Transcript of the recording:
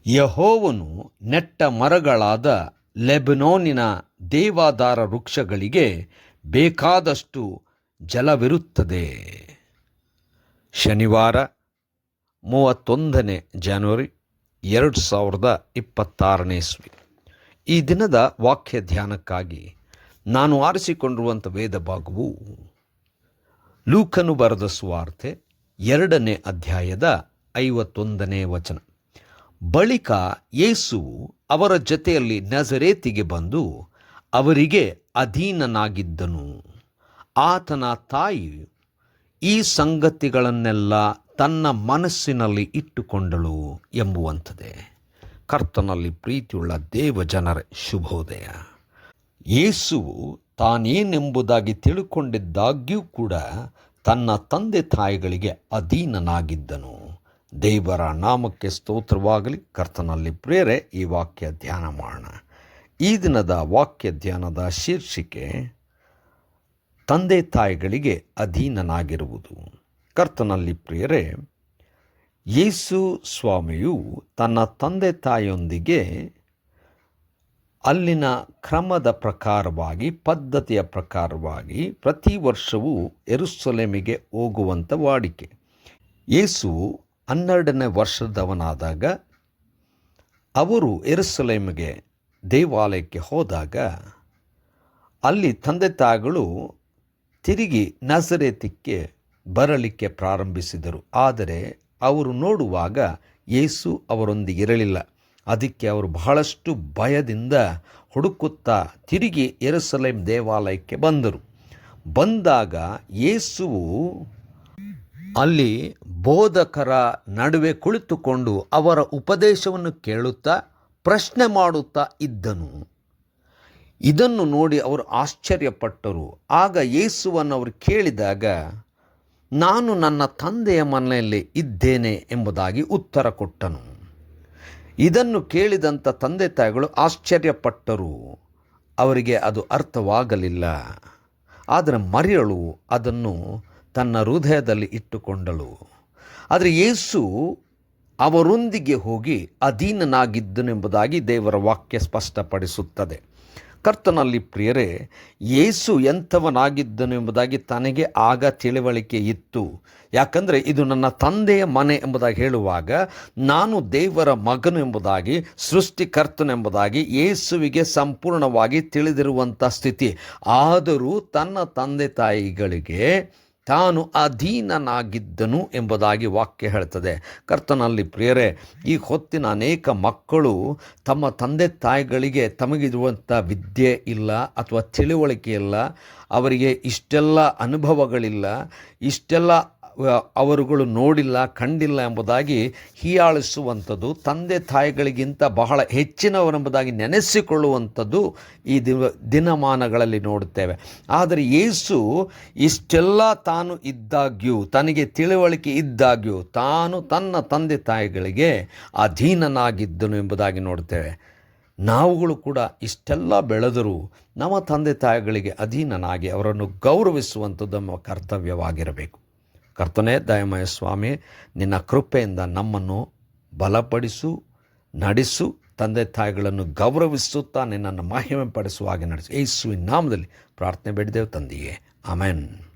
ಯೆಹೋವನು ನೆಟ್ಟ ಮರಗಳಾದ ಲೆಬನೋನಿನ ದೇವದಾರ ವೃಕ್ಷಗಳಿಗೆ ಬೇಕಾದಷ್ಟು ಜಲವಿರುತ್ತದೆ. ಶನಿವಾರ 31 ಜನವರಿ 2026 ಇಸ್ವಿ. ಈ ದಿನದ ವಾಕ್ಯ ಧ್ಯಾನಕ್ಕಾಗಿ ನಾನು ಆರಿಸಿಕೊಂಡಿರುವಂಥ ವೇದ ಭಾಗವು ಲೂಕನು ಬರೆದ ಸುವಾರ್ತೆ 2ನೇ ಅಧ್ಯಾಯದ 51ನೇ ವಚನ. ಬಳಿಕ ಯೇಸುವು ಅವರ ಜೊತೆಯಲ್ಲಿ ನಜರೇತಿಗೆ ಬಂದು ಅವರಿಗೆ ಅಧೀನನಾಗಿದ್ದನು. ಆತನ ತಾಯಿಯು ಈ ಸಂಗತಿಗಳನ್ನೆಲ್ಲ ತನ್ನ ಮನಸ್ಸಿನಲ್ಲಿ ಇಟ್ಟುಕೊಂಡಳು ಎಂಬುವಂಥದ್ದೇ. ಕರ್ತನಲ್ಲಿ ಪ್ರೀತಿಯುಳ್ಳ ದೇವಜನರ ಶುಭೋದಯ. ಯೇಸುವು ತಾನೇನೆಂಬುದಾಗಿ ತಿಳ್ಕೊಂಡಿದ್ದಾಗ್ಯೂ ಕೂಡ ತನ್ನ ತಂದೆ ತಾಯಿಗಳಿಗೆ ಅಧೀನನಾಗಿದ್ದನು. ದೇವರ ನಾಮಕ್ಕೆ ಸ್ತೋತ್ರವಾಗಲಿ. ಕರ್ತನಲ್ಲಿ ಪ್ರಿಯರೇ, ಈ ವಾಕ್ಯ ಧ್ಯಾನ ಮಾಡೋಣ. ಈ ದಿನದ ವಾಕ್ಯ ಧ್ಯಾನದ ಶೀರ್ಷಿಕೆ ತಂದೆ ತಾಯಿಗಳಿಗೆ ಅಧೀನನಾಗಿರುವುದು. ಕರ್ತನಲ್ಲಿ ಪ್ರಿಯರೇ, ಯೇಸು ಸ್ವಾಮಿಯು ತನ್ನ ತಂದೆ ತಾಯಿಯೊಂದಿಗೆ ಅಲ್ಲಿನ ಕ್ರಮದ ಪ್ರಕಾರವಾಗಿ, ಪದ್ಧತಿಯ ಪ್ರಕಾರವಾಗಿ ಪ್ರತಿ ವರ್ಷವೂ ಯೆರೂಸಲೇಮಿಗೆ ಹೋಗುವಂಥ ವಾಡಿಕೆ. ಯೇಸು 12ನೇ ವರ್ಷದವನಾದಾಗ ಅವರು ಯೆರೂಸಲೇಮಿಗೆ ದೇವಾಲಯಕ್ಕೆ ಹೋದಾಗ ಅಲ್ಲಿ ತಂದೆ ತಾಯಿಗಳು ತಿರುಗಿ ನಜರೇತಿಗೆ ಬರಲಿಕ್ಕೆ ಪ್ರಾರಂಭಿಸಿದರು. ಆದರೆ ಅವರು ನೋಡುವಾಗ ಯೇಸು ಅವರೊಂದಿಗೆ ಇರಲಿಲ್ಲ. ಅದಕ್ಕೆ ಅವರು ಬಹಳಷ್ಟು ಭಯದಿಂದ ಹುಡುಕುತ್ತಾ ತಿರುಗಿ ಯೆರೂಸಲೇಮ್ ದೇವಾಲಯಕ್ಕೆ ಬಂದರು. ಬಂದಾಗ ಯೇಸುವು ಅಲ್ಲಿ ಬೋಧಕರ ನಡುವೆ ಕುಳಿತುಕೊಂಡು ಅವರ ಉಪದೇಶವನ್ನು ಕೇಳುತ್ತಾ ಪ್ರಶ್ನೆ ಮಾಡುತ್ತಾ ಇದ್ದನು. ಇದನ್ನು ನೋಡಿ ಅವರು ಆಶ್ಚರ್ಯಪಟ್ಟರು. ಆಗ ಯೇಸುವನ್ನು ಅವರು ಕೇಳಿದಾಗ, ನಾನು ನನ್ನ ತಂದೆಯ ಮನೆಯಲ್ಲಿ ಇದ್ದೇನೆ ಎಂಬುದಾಗಿ ಉತ್ತರ ಕೊಟ್ಟನು. ಇದನ್ನು ಕೇಳಿದಂಥ ತಂದೆ ತಾಯಿಗಳು ಆಶ್ಚರ್ಯಪಟ್ಟರು. ಅವರಿಗೆ ಅದು ಅರ್ಥವಾಗಲಿಲ್ಲ. ಆದರೆ ಮರಿಯಳು ಅದನ್ನು ತನ್ನ ಹೃದಯದಲ್ಲಿ ಇಟ್ಟುಕೊಂಡಳು. ಆದರೆ ಯೇಸು ಅವರೊಂದಿಗೆ ಹೋಗಿ ಅಧೀನನಾಗಿದ್ದನೆಂಬುದಾಗಿ ದೇವರ ವಾಕ್ಯ ಸ್ಪಷ್ಟಪಡಿಸುತ್ತದೆ. ಕರ್ತನಲ್ಲಿ ಪ್ರಿಯರೇ, ಯೇಸು ಎಂಥವನಾಗಿದ್ದನು ಎಂಬುದಾಗಿ ತನಗೆ ಆಗ ತಿಳಿವಳಿಕೆ ಇತ್ತು. ಯಾಕಂದರೆ ಇದು ನನ್ನ ತಂದೆಯ ಮನೆ ಎಂಬುದಾಗಿ ಹೇಳುವಾಗ ನಾನು ದೇವರ ಮಗನು ಎಂಬುದಾಗಿ, ಸೃಷ್ಟಿಕರ್ತನೆಂಬುದಾಗಿ ಯೇಸುವಿಗೆ ಸಂಪೂರ್ಣವಾಗಿ ತಿಳಿದಿರುವಂಥ ಸ್ಥಿತಿ. ಆದರೂ ತನ್ನ ತಂದೆ ತಾಯಿಗಳಿಗೆ ತಾನು ಅಧೀನನಾಗಿದ್ದನು ಎಂಬುದಾಗಿ ವಾಕ್ಯ ಹೇಳ್ತದೆ. ಕರ್ತನಲ್ಲಿ ಪ್ರಿಯರೇ, ಈ ಹೊತ್ತಿನ ಅನೇಕ ಮಕ್ಕಳು ತಮ್ಮ ತಂದೆ ತಾಯಿಗಳಿಗೆ ತಮಗಿರುವಂಥ ವಿದ್ಯೆ ಇಲ್ಲ ಅಥವಾ ತಿಳುವಳಿಕೆ ಇಲ್ಲ, ಅವರಿಗೆ ಇಷ್ಟೆಲ್ಲ ಅನುಭವಗಳಿಲ್ಲ, ಇಷ್ಟೆಲ್ಲ ಅವರುಗಳು ನೋಡಿಲ್ಲ, ಕಂಡಿಲ್ಲ ಎಂಬುದಾಗಿ ಹೀಯಾಳಿಸುವಂಥದ್ದು, ತಂದೆ ತಾಯಿಗಳಿಗಿಂತ ಬಹಳ ಹೆಚ್ಚಿನವರೆಂಬುದಾಗಿ ನೆನೆಸಿಕೊಳ್ಳುವಂಥದ್ದು ಈ ದಿನಮಾನಗಳಲ್ಲಿ ನೋಡುತ್ತೇವೆ. ಆದರೆ ಯೇಸು ಇಷ್ಟೆಲ್ಲ ತಾನು ಇದ್ದಾಗ್ಯೂ, ತನಗೆ ತಿಳುವಳಿಕೆ ಇದ್ದಾಗ್ಯೂ ತಾನು ತನ್ನ ತಂದೆ ತಾಯಿಗಳಿಗೆ ಅಧೀನನಾಗಿದ್ದನು ಎಂಬುದಾಗಿ ನೋಡುತ್ತೇವೆ. ನಾವುಗಳು ಕೂಡ ಇಷ್ಟೆಲ್ಲ ಬೆಳೆದರೂ ನಮ್ಮ ತಂದೆ ತಾಯಿಗಳಿಗೆ ಅಧೀನನಾಗಿ ಅವರನ್ನು ಗೌರವಿಸುವಂಥದ್ದು ನಮ್ಮ ಕರ್ತವ್ಯವಾಗಿರಬೇಕು. ಕರ್ತನೇ, ದಯಮಯ ಸ್ವಾಮಿ, ನಿನ್ನ ಕೃಪೆಯಿಂದ ನಮ್ಮನ್ನು ಬಲಪಡಿಸು, ನಡೆಸು, ತಂದೆ ತಾಯಿಗಳನ್ನು ಗೌರವಿಸುತ್ತಾ ನಿನ್ನನ್ನು ಮಹಿಮೆ ಪಡಿಸುವ ಹಾಗೆ ನಡೆಸು. ಯೇಸುವಿನ ನಾಮದಲ್ಲಿ ಪ್ರಾರ್ಥನೆ ಬೇಡಿದೆವು ತಂದೆಯೇ, ಆಮೆನ್.